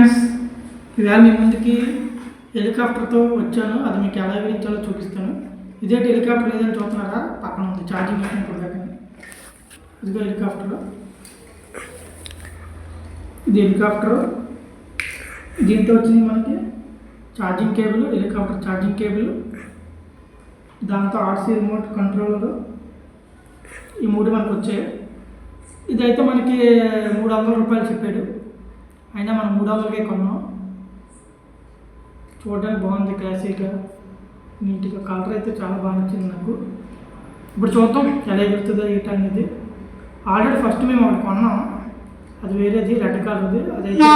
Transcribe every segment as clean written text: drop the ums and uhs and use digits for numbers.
Friends, ఇవాళ మీ ముందుకి హెలికాప్టర్తో వచ్చాను. అది మీకు ఎలా వివరించాలో చూపిస్తాను. ఇదే హెలికాప్టర్ ఏదైనా చూస్తున్నారా, పక్కన ఉంది ఛార్జింగ్ మెషిన్ కూడా దగ్గర. ఇదిగో హెలికాప్టర్, ఇది హెలికాప్టర్. దీంతో వచ్చింది మనకి charging cable, helicopter charging cable, దాంతో ఆర్సీ రిమోట్ కంట్రోలరు, ఈ మూడు మనకు వచ్చాయి. ఇదైతే మనకి 300 రూపాయలు చెప్పాడు, అయినా మనం 300కే కొన్నాం. చూడడానికి బాగుంది, క్లాసీగా నీట్గా. కలర్ అయితే చాలా బాగా నచ్చింది నాకు. ఇప్పుడు చూద్దాం ఎలా ఎగురుతుందో ఏంటి అనేది. ఆల్రెడీ ఫస్ట్ మేము ఒకటి కొన్నాం, అది వేరేది, రెడ్ కలర్ది. అదైతే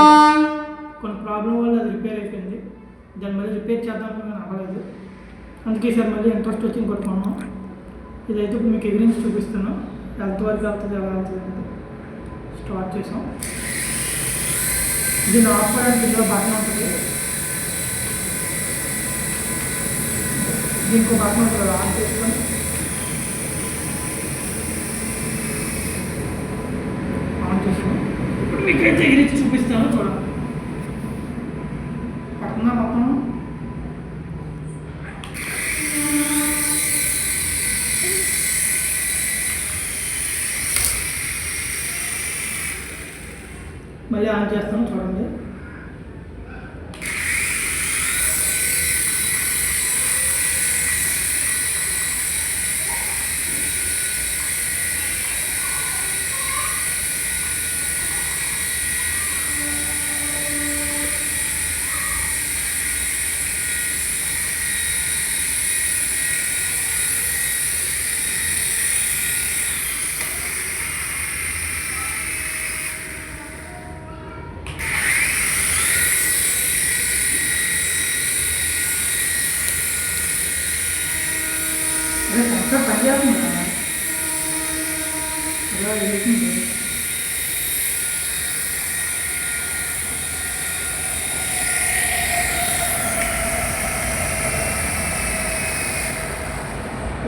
కొన్ని ప్రాబ్లం వల్ల అది రిపేర్ అయిపోయింది. దాన్ని మళ్ళీ రిపేర్ చేద్దాం కానీ అవ్వలేదు. అందుకే సార్ మళ్ళీ ఇంట్రెస్ట్ వచ్చి ఇంకోటి కొన్నాం. ఇదైతే ఇప్పుడు మీకు ఎగిరించి చూపిస్తాను, ఎంతవరకు వెళ్తుంది, ఎలా వెళ్తుంది అనేది. స్టార్ట్ చేసాం. దీన్ని ఆఫ్ చేయడానికి ఇందులో బటన్ ఉంటుంది, దీనికి బటన్ ఉంటుంది, ఆన్ చేసుకొని ఆన్ చేసుకొని ఇప్పుడు మీకైతే ఎగిరించి చూపిస్తాను. చూడండి, పక్కన మొత్తం మళ్ళీ ఆన్ చేస్తాను. చూడండి, చక్కగా పనిచేస్తుంది కదా, అలా వెళ్తుంది.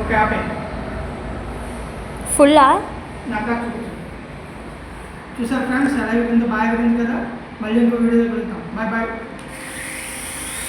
ఓకే, ఆపే. ఫుల్లా నాకు చూసారు ఫ్రెండ్స్, ఎలా ఎగిరిందో, బాగా ఎగిరింది కదా. మళ్ళీ ఇంకో వీడియో వెళ్తాం. Bye bye.